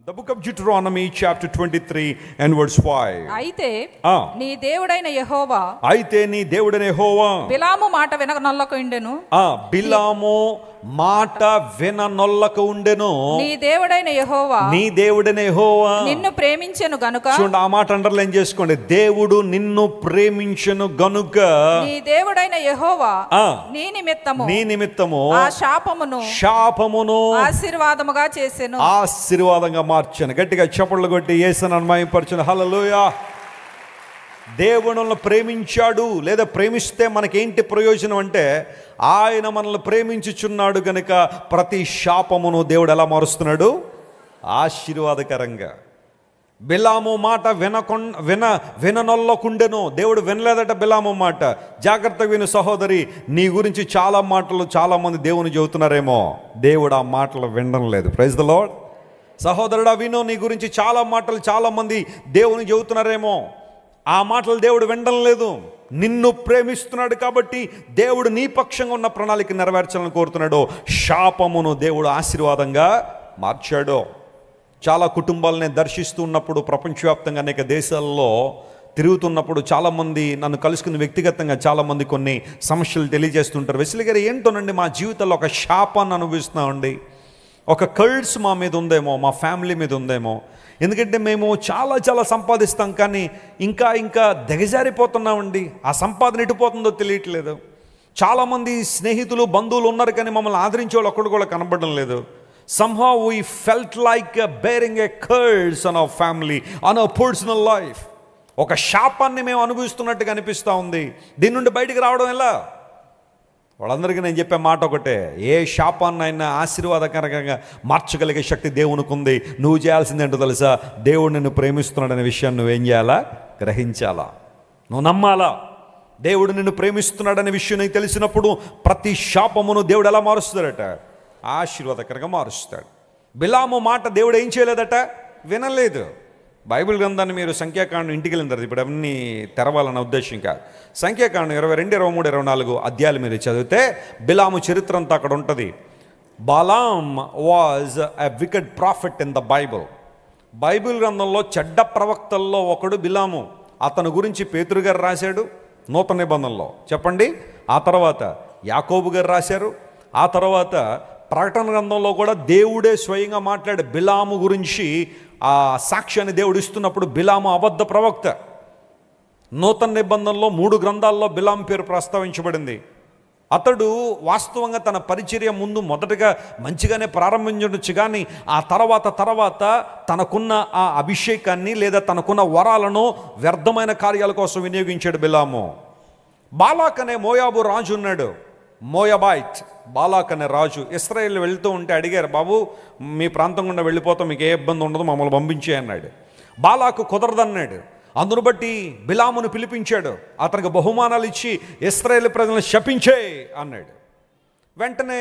The book of Deuteronomy chapter 23 and verse 5. అయితే నీ దేవుడైన యెహోవా బిలాము మాట విననొల్లక ఉండెను. బిలాము మాట విననొల్లక ఉండెను. నీ దేవుడైన యెహోవా నిన్ను ప్రేమించెను గనుక. చూడండి, ఆ మాట అండర్లైన్ చేసుకోండి. దేవుడు నిన్ను ప్రేమించెను గనుక నీ దేవుడైన యెహోవా నీ నిమిత్తము ఆ శాపమును ఆశీర్వాదముగా చేసెను. ఆశీర్వాదంగా మార్చాను. గట్టిగా చప్పట్లు కొట్టి యేసుని మహిమపరచును. హల్లెలూయా. దేవుడును ప్రేమించాడు లేదా ప్రేమిస్తే మనకేంటి ప్రయోజనం అంటే, ఆయన మనల్ని ప్రేమించుచున్నాడు గనుక ప్రతి శాపమును దేవుడు ఎలా మారుస్తున్నాడు? ఆశీర్వాదకరంగా. బిలాము మాట విననొల్లకుండెను. దేవుడు వినలేదట బిలాము మాట. జాగ్రత్త విను సహోదరి, నీ గురించి చాలా మాటలు చాలామంది దేవుని చెబుతున్నారేమో, దేవుడు ఆ మాటలు వినడం లేదు. Praise the lord. సహోదరుడా విను, నీ గురించి చాలా మాటలు చాలామంది దేవుని చెబుతున్నారేమో, ఆ మాటలు దేవుడు వినడం లేదు. నిన్ను ప్రేమిస్తున్నాడు కాబట్టి దేవుడు నీ పక్షంగా ఉన్న ప్రణాళిక నెరవేర్చాలని కోరుతున్నాడు. శాపమును దేవుడు ఆశీర్వాదంగా మార్చాడు. చాలా కుటుంబాలని దర్శిస్తూ ఉన్నప్పుడు, ప్రపంచవ్యాప్తంగా అనేక దేశాల్లో తిరుగుతున్నప్పుడు చాలామంది నన్ను కలుసుకుని వ్యక్తిగతంగా చాలామంది కొన్ని సమస్యలు తెలియజేస్తుంటారు. వెస్లీ గారు, ఏంటోనండి మా జీవితంలో ఒక శాపాన్ని అనుభవిస్తున్నామండి, ఒక కర్డ్స్ మా మీద ఉందేమో, మా ఫ్యామిలీ మీద ఉందేమో. ఎందుకంటే మేము చాలా సంపాదిస్తాం, కానీ ఇంకా దిగజారిపోతున్నామండి. ఆ సంపాదన ఎటుపోతుందో తెలియట్లేదు. చాలామంది స్నేహితులు బంధువులు ఉన్నారు, కానీ మమ్మల్ని ఆదరించే వాళ్ళు ఒక్కడు కూడా కనబడడం లేదు. Somehow we felt like bearing a curse on our family, on our personal life. ఒక శాపాన్ని మేము అనుభవిస్తున్నట్టుగా అనిపిస్తూ ఉంది. దీని నుండి బయటికి రావడం ఎలా? వాళ్ళందరికీ నేను చెప్పే మాట ఒకటే, ఏ శాపాన్నైనా ఆశీర్వాదకరంగా మార్చగలిగే శక్తి దేవునికి ఉంది. నువ్వు చేయాల్సింది ఏంటో తెలుసా? దేవుడు నిన్ను ప్రేమిస్తున్నాడనే విషయాన్ని నువ్వేం చేయాలా? గ్రహించాలా, నువ్వు నమ్మాలా. దేవుడు నిన్ను ప్రేమిస్తున్నాడనే విషయం నీకు తెలిసినప్పుడు ప్రతి శాపమును దేవుడు ఎలా మారుస్తాడట? ఆశీర్వాదకరంగా మారుస్తాడు. బిలాము మాట దేవుడు ఏం చేయలేదట? వినలేదు. బైబిల్ గ్రంథాన్ని మీరు సంఖ్యాకాండం ఇంటికి వెళ్ళిన తర్వాత, ఇప్పుడు అవన్నీ తెరవాలన్న ఉద్దేశం కాదు, సంఖ్యాకాండం 22, 23, 24 అధ్యాయాలు మీరు చదివితే బిలాము చరిత్ర అంతా అక్కడ ఉంటుంది. Balaam was a wicked prophet in the Bible. Bible గ్రంథంలో చెడ్డ ప్రవక్తల్లో ఒకడు బిలాము. అతని గురించి పేతురు గారు రాశాడు నూతన నిబంధనలో, చెప్పండి. ఆ తర్వాత యాకోబు గారు రాశారు. ఆ తర్వాత ప్రకటన గ్రంథంలో కూడా దేవుడే స్వయంగా మాట్లాడే బిలాము గురించి ఆ సాక్ష్యాన్ని దేవుడు ఇస్తున్నప్పుడు బిలాము అబద్ధ ప్రవక్త. నూతన నిబంధనలో 3 గ్రంథాల్లో బిలాం పేరు ప్రస్తావించబడింది. అతడు వాస్తవంగా తన పరిచర్య ముందు మొదటగా మంచిగానే ప్రారంభించవచ్చు, కానీ ఆ తర్వాత తనకున్న ఆ అభిషేకాన్ని లేదా తనకున్న వరాలను వ్యర్థమైన కార్యాల కోసం వినియోగించాడు బిలాము. బాలాక్ అనే మోయాబు రాజు ఉన్నాడు, మోయాబైట్. బాలాక్ అనే రాజు ఇశ్రాయేలు వెళ్తూ ఉంటే అడిగారు, బాబు మీ ప్రాంతం గుండా వెళ్ళిపోతాం, మీకు ఏ ఇబ్బంది ఉండదు, మమ్మల్ని పంపించే అన్నాడు. బాలాకు కుదరదన్నాడు. అందును బట్టి బిలామును పిలిపించాడు. అతనికి బహుమానాలు ఇచ్చి ఇశ్రాయేలు ప్రజలను శపించే అన్నాడు. వెంటనే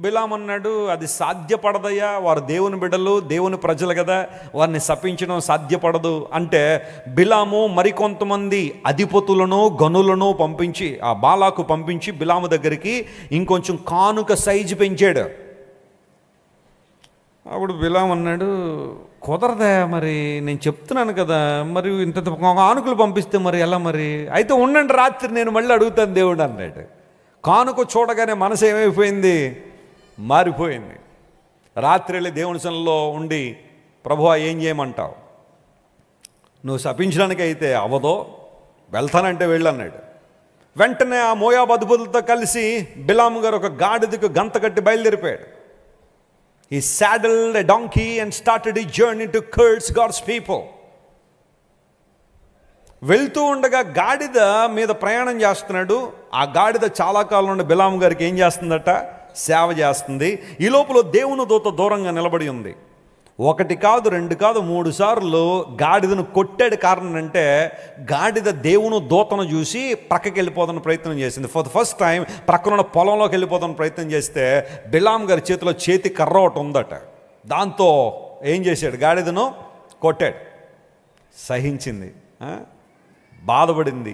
బిలాం అన్నాడు, అది సాధ్యపడదయ్యా, వారు దేవుని బిడ్డలు, దేవుని ప్రజలు కదా, వారిని శపించడం సాధ్యపడదు అంటే బిలాము మరికొంతమంది అధిపతులను గనులను పంపించి, ఆ బాలాకు పంపించి బిలాము దగ్గరికి ఇంకొంచెం కానుక సైజు పెంచాడు. అప్పుడు బిలాం అన్నాడు, కుదరదా, మరి నేను చెప్తున్నాను కదా, మరి ఇంత కానుకలు పంపిస్తే మరి ఎలా, మరి అయితే ఉండండి, రాత్రి నేను మళ్ళీ అడుగుతాను దేవుడు అన్నాడు. కానుక చూడగానే మనసు ఏమైపోయింది? మారిపోయింది. రాత్రి వెళ్ళి దేవుని సన్నిధిలో ఉండి, ప్రభువా ఏం చేయమంటావు, నువ్వు శపించడానికి అయితే అవదో, వెళ్తానంటే వెళ్ళన్నాడు. వెంటనే ఆ మోయాబు అధిపతులతో కలిసి బిలాము గారు ఒక గాడిదకు గంత కట్టి బయలుదేరిపోయాడు. He saddled a donkey and started his journey to curse God's people. వెళ్తూ ఉండగా గాడిద మీద ప్రయాణం చేస్తున్నాడు. ఆ గాడిద చాలా కాలం నుండి బిలాము గారికి ఏం చేస్తుందట? సేవ చేస్తుంది. ఈ లోపల దేవుని దూత దూరంగా నిలబడి ఉంది. 1 కాదు 2 కాదు 3 సార్లు గాడిదను కొట్టాడు. కారణం అంటే గాడిద దేవుని దూతను చూసి ప్రక్కకి వెళ్ళిపోతున్న ప్రయత్నం చేసింది. ఫర్ ద ఫస్ట్ టైం ప్రక్కనున్న పొలంలోకి వెళ్ళిపోతున్న ప్రయత్నం చేస్తే బిలాం గారి చేతిలో చేతి కర్ర ఒకటి ఉందట. దాంతో ఏం చేశాడు? గాడిదను కొట్టాడు. సహించింది, బాధపడింది.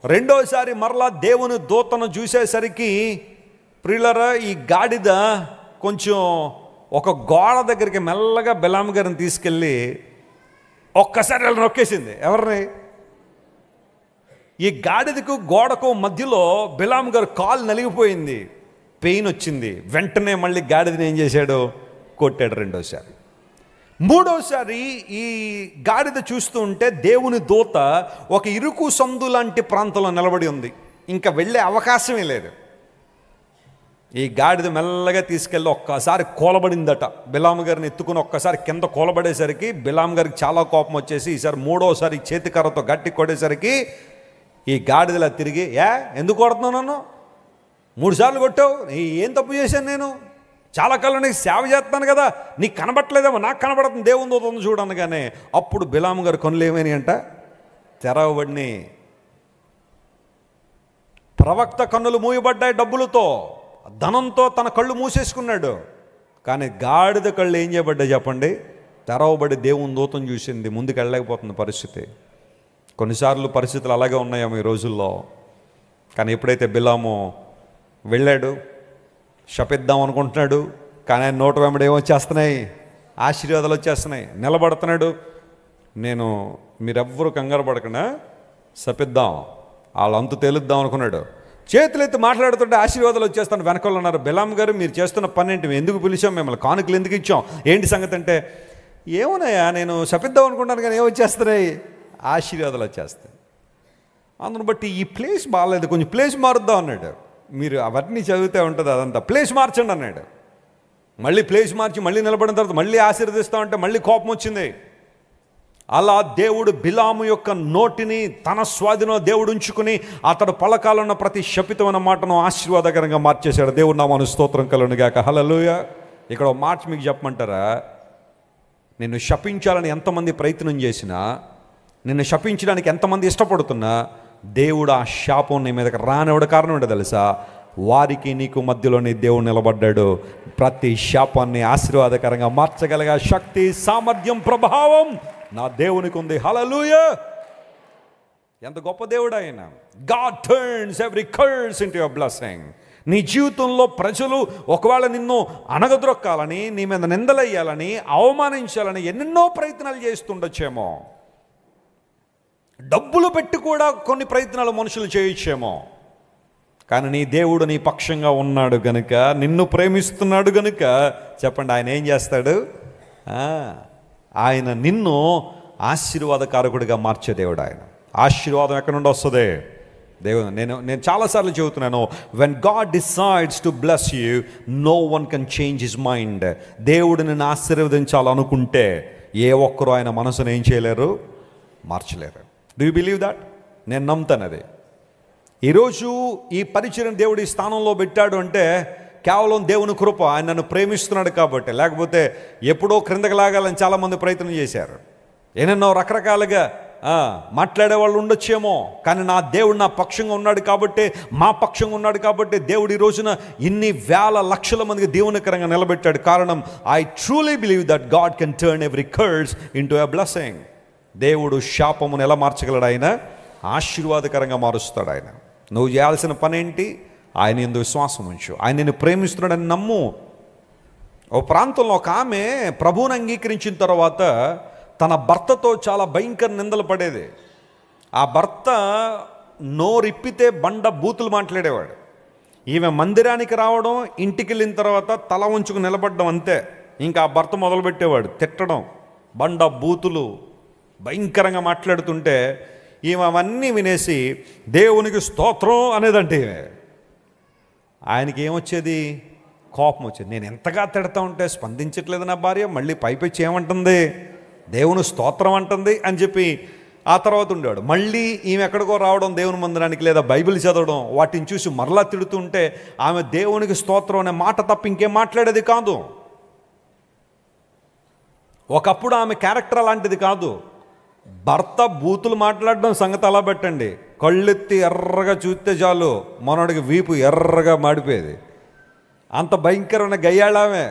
రెండోసారి మరలా దేవుని దూతను చూసేసరికి ప్రియులరా, ఈ గాడిద కొంచెం ఒక గోడ దగ్గరికి మెల్లగా బిలాము గారిని తీసుకెళ్ళి ఒక్కసారి వెళ్ళి నొక్కేసింది. ఎవరిని? ఈ గాడిదకు గోడకు మధ్యలో బిలాము గారు కాలు నలిగిపోయింది, పెయిన్ వచ్చింది. వెంటనే మళ్ళీ గాడిదని ఏం చేశాడు? కొట్టాడు రెండోసారి. మూడోసారి ఈ గాడిద చూస్తూ ఉంటే దేవుని దూత ఒక ఇరుకు సందు లాంటి ప్రాంతంలో నిలబడి ఉంది. ఇంకా వెళ్ళే అవకాశమే లేదు. ఈ గాడిద మెల్లగా తీసుకెళ్ళి ఒక్కసారి కూలబడిందట. బిలాము గారిని ఎత్తుకుని ఒక్కసారి కింద కూలబడేసరికి బిలాము గారికి చాలా కోపం వచ్చేసి ఈసారి మూడోసారి చేతికర్రతో గట్టి కొట్టేసరికి ఈ గాడిదలా తిరిగి, ఎందుకు కొడుతున్నావు నన్ను? 3 సార్లు కొట్టావు, ఏం తప్పు చేశాను నేను? చాలా కాలం నీకు సేవ చేస్తాను కదా, నీకు కనబట్టలేదేమో, నాకు కనబడుతుంది, దేవుని దూత చూడనగానే అప్పుడు బిలాము గారి కనులు ఏమని అంట? తెరవబడిని. ప్రవక్త కన్నులు మూయబడ్డాయి డబ్బులతో, ధనంతో తన కళ్ళు మూసేసుకున్నాడు. కానీ గాడిద కళ్ళు ఏం చేయబడ్డాయి చెప్పండి? తెరవబడి దేవుని దూతను చూసింది. ముందుకు వెళ్ళలేకపోతుంది పరిస్థితి. కొన్నిసార్లు పరిస్థితులు అలాగే ఉన్నాయేమో ఈ రోజుల్లో. కానీ ఎప్పుడైతే బిలాము వెళ్ళాడు, శపిద్దాం అనుకుంటున్నాడు, కానీ ఆయన నోట వెంబడి ఏమొచ్చేస్తున్నాయి? ఆశీర్వాదాలు వచ్చేస్తున్నాయి. నిలబడుతున్నాడు. నేను మీరెవ్వరూ కంగారు పడకుండా శపిద్దాం, వాళ్ళ అంతు తేలుద్దాం అనుకున్నాడు. చేతులెత్తి మాట్లాడుతుంటే ఆశీర్వాదాలు వచ్చేస్తాను. వెనకాల ఉన్నారు, బిలాము గారు మీరు చేస్తున్న పని ఏంటి? ఎందుకు పిలిచాం మిమ్మల్ని? కానుకలు ఎందుకు ఇచ్చాం? ఏంటి సంగతి అంటే, ఏమోనయ్యా నేను శపిద్దాం అనుకుంటాను కానీ ఏమొచ్చేస్తున్నాయి? ఆశీర్వాదాలు వచ్చేస్తాయి. అందును బట్టి ఈ ప్లేస్ బాగాలేదు, కొంచెం ప్లేస్ మారుద్దాం అన్నాడు. మీరు అవన్నీ చదివితే ఉంటుంది అదంతా. ప్లేస్ మార్చండి అన్నాడు. మళ్ళీ ప్లేస్ మార్చి మళ్ళీ నిలబడిన తర్వాత మళ్ళీ ఆశీర్వదిస్తామంటే మళ్ళీ కోపం వచ్చింది. అలా దేవుడు బిలాము యొక్క నోటిని తన స్వాధీనంలో దేవుడు ఉంచుకుని అతడు పలకాలన్న ప్రతి శపితమైన మాటను ఆశీర్వాదకరంగా మార్చేశాడు. దేవుడు నామమున స్తోత్రం కలుగును గాక. హల్లెలూయా. ఇక్కడ ఒక మాట మీకు చెప్పమంటారా? నిన్ను శపించాలని ఎంతమంది ప్రయత్నం చేసినా, నిన్ను శపించడానికి ఎంతమంది ఇష్టపడుతున్నా, దేవుడు ఆ శాపం నీ మీదకి రానివాడు. కారణం ఏంటో తెలుసా? వారికి నీకు మధ్యలోనే దేవుడు నిలబడ్డాడు. ప్రతి శాపాన్ని ఆశీర్వాదకరంగా మార్చగలిగే శక్తి, సామర్థ్యం, ప్రభావం నా దేవునికి ఉంది. హల్లెలూయా. ఎంత గొప్ప దేవుడు ఆయన. God turns every curse into your blessing. నీ జీవితంలో ప్రజలు ఒకవేళ నిన్ను అణగద్రొక్కాలని, నీ మీద నిందలయ్యాలని, అవమానించాలని ఎన్నెన్నో ప్రయత్నాలు చేస్తుండొచ్చేమో. డబ్బులు పెట్టి కూడా కొన్ని ప్రయత్నాలు మనుషులు చేయొచ్చేమో. కానీ నీ దేవుడు నీ పక్షంగా ఉన్నాడు గనుక, నిన్ను ప్రేమిస్తున్నాడు గనుక చెప్పండి, ఆయన ఏం చేస్తాడు? ఆయన నిన్ను ఆశీర్వాదకారకుడిగా మార్చే దేవుడు. ఆయన ఆశీర్వాదం ఎక్కడి నుండి వస్తుంది? దేవుడు. నేను చాలాసార్లు చెబుతున్నాను, when God decides to bless you, no one can change his mind. దేవుడు నిన్ను ఆశీర్వదించాలనుకుంటే ఏ ఒక్కరూ ఆయన మనసును ఏం చేయలేరు? మార్చలేరు. Do you believe that? నేను నమ్ముతాను అది. ఈరోజు ఈ పరిచయం దేవుడు ఈ స్థానంలో పెట్టాడు అంటే కేవలం దేవుని కృప. ఆయన నన్ను ప్రేమిస్తున్నాడు కాబట్టి. లేకపోతే ఎప్పుడో క్రిందకి లాగాలని చాలామంది ప్రయత్నం చేశారు. ఏనెన్నో రకరకాలుగా మాట్లాడే వాళ్ళు ఉండొచ్చేమో. కానీ నా దేవుడు నా పక్షంగా ఉన్నాడు కాబట్టి, మా పక్షంగా ఉన్నాడు కాబట్టి దేవుడు ఈ రోజున ఇన్ని వేల లక్షల మందికి దేవునికరంగా నిలబెట్టాడు. కారణం, I truly believe that God can turn every curse into a blessing. దేవుడు శాపమును ఎలా మార్చగలడు? ఆయన ఆశీర్వాదకరంగా మారుస్తాడు. ఆయన నువ్వు చేయాల్సిన పని ఏంటి? ఆయన యందు విశ్వాసం ఉంచు. ఆయన నిన్ను ప్రేమిస్తున్నాడని నమ్ము. ఓ ప్రాంతంలో ఒక ఆమె ప్రభువుని అంగీకరించిన తర్వాత తన భర్తతో చాలా భయంకర నిందలు పడేది. ఆ భర్త నోరిప్పితే బండ బూతులు మాట్లాడేవాడు. ఈమె మందిరానికి రావడం, ఇంటికి వెళ్ళిన తర్వాత తల ఉంచుకు నిలబడడం, అంతే. ఇంకా ఆ భర్త మొదలుపెట్టేవాడు తిట్టడం, బండ బూతులు భయంకరంగా మాట్లాడుతుంటే ఈమె అవన్నీ వినేసి దేవునికి స్తోత్రం అనేదంటే ఆయనకి ఏమొచ్చేది? కోపం వచ్చేది. నేను ఎంతగా తిడతా ఉంటే స్పందించట్లేదు నా భార్య, మళ్ళీ పైపెచ్చి ఏమంటుంది? దేవుని స్తోత్రం అంటుంది అని చెప్పి ఆ తర్వాత ఉండేవాడు. మళ్ళీ ఈమె ఎక్కడికో రావడం దేవుని మందిరానికి, లేదా బైబిల్ చదవడం, వాటిని చూసి మరలా తిడుతుంటే ఆమె దేవునికి స్తోత్రం అనే మాట తప్ప ఇంకేం మాట్లాడేది కాదు. ఒకప్పుడు ఆమె క్యారెక్టర్ అలాంటిది కాదు. భర్త బూతులు మాట్లాడడం సంగతి అలా పెట్టండి, కళ్ళెత్తి ఎర్రగా చూస్తే చాలు మనోడికి వీపు ఎర్రగా మాడిపోయేది. అంత భయంకరమైన గయ్యాళామే.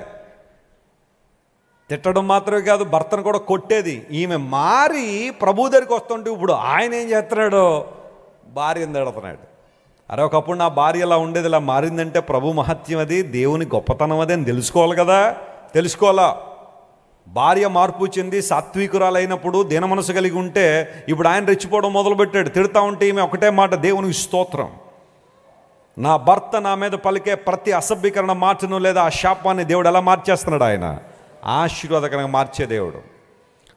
తిట్టడం మాత్రమే కాదు, భర్తను కూడా కొట్టేది. ఈమె మారి ప్రభు దగ్గరికి వస్తుంటే ఇప్పుడు ఆయన ఏం చేస్తున్నాడు? భార్యను తిడుతున్నాడు. అరే ఒకప్పుడు నా భార్య ఇలా ఉండేది, ఇలా మారిందంటే ప్రభు మహత్యం అది, దేవుని గొప్పతనం అది అని తెలుసుకోవాలి కదా. తెలుసుకోవాలా. భార్య మార్పు చెంది సాత్వికురాలైనప్పుడు దీన మనసు కలిగి ఉంటే ఇప్పుడు ఆయన రెచ్చిపోవడం మొదలుపెట్టాడు. తిడతా ఉంటే ఈమె ఒకటే మాట, దేవునికి స్తోత్రం, నా భర్త నా మీద పలికే ప్రతి అసభ్యకరణ మాటను లేదా ఆ శాపాన్ని దేవుడు ఎలా మార్చేస్తున్నాడు? ఆయన ఆశీర్వాదకరంగా మార్చే దేవుడు.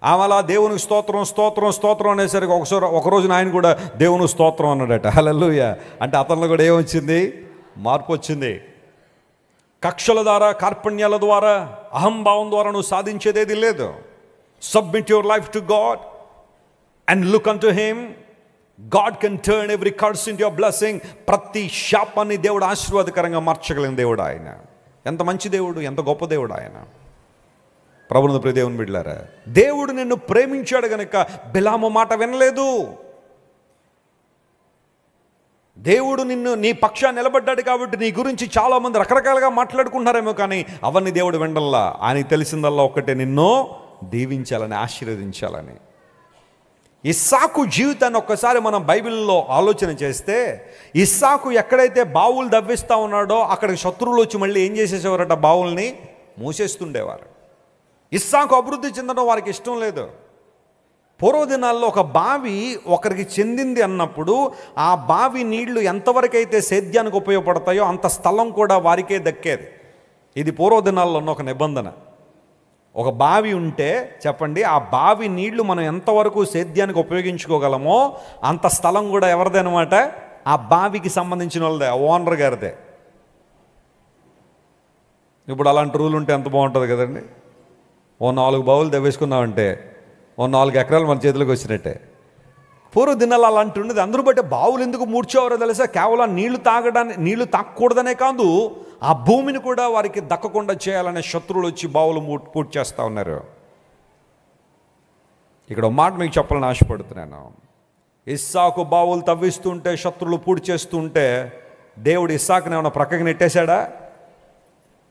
ఆమెలా దేవునికి స్తోత్రం స్తోత్రం స్తోత్రం అనేసరికి ఒకరోజు ఆయన కూడా దేవునికి స్తోత్రం అన్నాడట. హల్లెలూయా. అంటే అతనిలో కూడా ఏమొచ్చింది? మార్పు వచ్చింది. కక్షల ద్వారా, కార్పణ్యాల ద్వారా, అహంభావం ద్వారా నువ్వు సాధించేదేది లేదు. Submit your life to God and look an to him. God can turn every curse into your blessing. ప్రతి శాపాన్ని దేవుడు ఆశీర్వాదకరంగా మార్చగలిగిన దేవుడు ఆయన. ఎంత మంచి దేవుడు, ఎంత గొప్ప దేవుడు ఆయన. ప్రభువునందు ప్రియ దేవుని బిడ్డలారా, దేవుడు నిన్ను ప్రేమించాడు గనుక బిలాము మాట వినలేదు. దేవుడు నీ పక్షాన్ని నిలబడ్డాడు కాబట్టి నీ గురించి చాలామంది రకరకాలుగా మాట్లాడుకుంటున్నారేమో, కానీ అవన్నీ దేవుడు వినడంలా. ఆయనకి తెలిసిందల్లా ఒక్కటే, నిన్ను దీవించాలని, ఆశీర్వదించాలని. ఇస్సాకు జీవితాన్ని ఒక్కసారి మనం బైబిల్లో ఆలోచన చేస్తే, ఇస్సాకు ఎక్కడైతే బావులు దవ్విస్తూ ఉన్నాడో అక్కడికి శత్రువులు వచ్చి మళ్ళీ ఏం చేసేసేవారట? బావుల్ని మూసేస్తుండేవారు. ఇస్సాకు అభివృద్ధి చెందడం వారికి ఇష్టం లేదు. పూర్వదినాల్లో ఒక బావి ఒకరికి చెందింది అన్నప్పుడు ఆ బావి నీళ్లు ఎంతవరకైతే సేద్యానికి ఉపయోగపడతాయో అంత స్థలం కూడా వారికే దక్కేది. ఇది పూర్వదినాల్లో ఉన్న ఒక నిబంధన. ఒక బావి ఉంటే చెప్పండి, ఆ బావి నీళ్లు మనం ఎంతవరకు సేద్యానికి ఉపయోగించుకోగలమో అంత స్థలం కూడా ఎవరిదే అనమాట? ఆ బావికి సంబంధించిన వాళ్ళదే, ఓనర్ గారిదే. ఇప్పుడు అలాంటి రూల్ ఉంటే ఎంత బాగుంటుంది కదండి. ఓ 4 బావులు తవ్వేసుకున్నామంటే ఓ 4 ఎకరాలు మన చేతిలోకి వచ్చినట్టే. పూర్వదినాలు అలాంటి ఉండేది. అందరూ బట్టి బావులు ఎందుకు మూడ్చేవారో తెలుసా? కేవలం నీళ్లు తాకూడదనే కాదు, ఆ భూమిని కూడా వారికి దక్కకుండా చేయాలనే శత్రువులు వచ్చి బావులు పూర్తి చేస్తూ ఉన్నారు. ఇక్కడ ఒక మాట మీకు చెప్పాలని ఆశపడుతున్నాను. ఇస్సాకు బావులు తవ్విస్తుంటే, శత్రువులు పూర్తి చేస్తుంటే దేవుడు ఇస్సాకుని ఏమైనా ప్రక్కకి నెట్టేశాడా?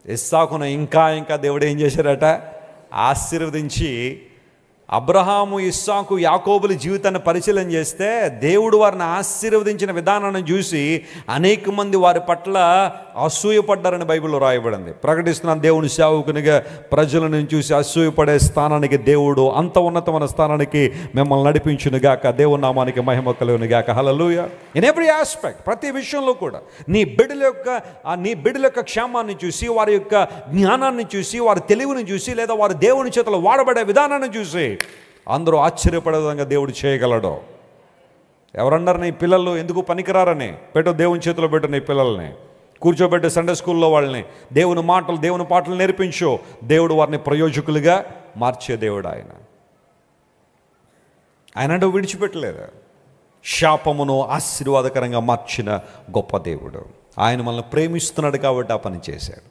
ఇస్సాకును ఇంకా దేవుడు ఏం చేశారట? ఆశీర్వదించి, అబ్రహాము, ఇస్సాకు, యాకోబుల జీవితాన్ని పరిశీలన చేస్తే దేవుడు వారిని ఆశీర్వదించిన విధానాన్ని చూసి అనేక మంది వారి పట్ల అసూయపడ్డారని బైబిల్లో రాయబడింది. ప్రకటిస్తున్నాను, దేవుని సేవకునిగా ప్రజలను చూసి అసూయపడే స్థానానికి దేవుడు, అంత ఉన్నతమైన స్థానానికి మిమ్మల్ని నడిపించును గాక. దేవుని నామానికి మహిమ కలుగును గాక. హల్లెలూయా. ఇన్ ఎవ్రీ ఆస్పెక్ట్, ప్రతి విషయంలో కూడా నీ బిడ్డల యొక్క క్షేమాన్ని చూసి, వారి యొక్క జ్ఞానాన్ని చూసి, వారి తెలివిని చూసి, లేదా వారి దేవుని చేతులు వాడబడే విధానాన్ని చూసి అందరూ ఆశ్చర్యపడే విధంగా దేవుడు చేయగలడు. ఎవరన్నారు నీ పిల్లలు ఎందుకు పనికిరారని? పెట్టు, దేవుని చేతిలో పెట్టు నీ పిల్లల్ని. కూర్చోబెట్టి సండే స్కూల్లో వాళ్ళని దేవుని పాటలు నేర్పించు. దేవుడు వారిని ప్రయోజకులుగా మార్చే దేవుడు ఆయన. ఆయన విడిచిపెట్టలేదు. శాపమును ఆశీర్వాదకరంగా మార్చిన గొప్ప దేవుడు ఆయన. మనల్ని ప్రేమిస్తున్నాడు కాబట్టి ఆ పని చేశాడు.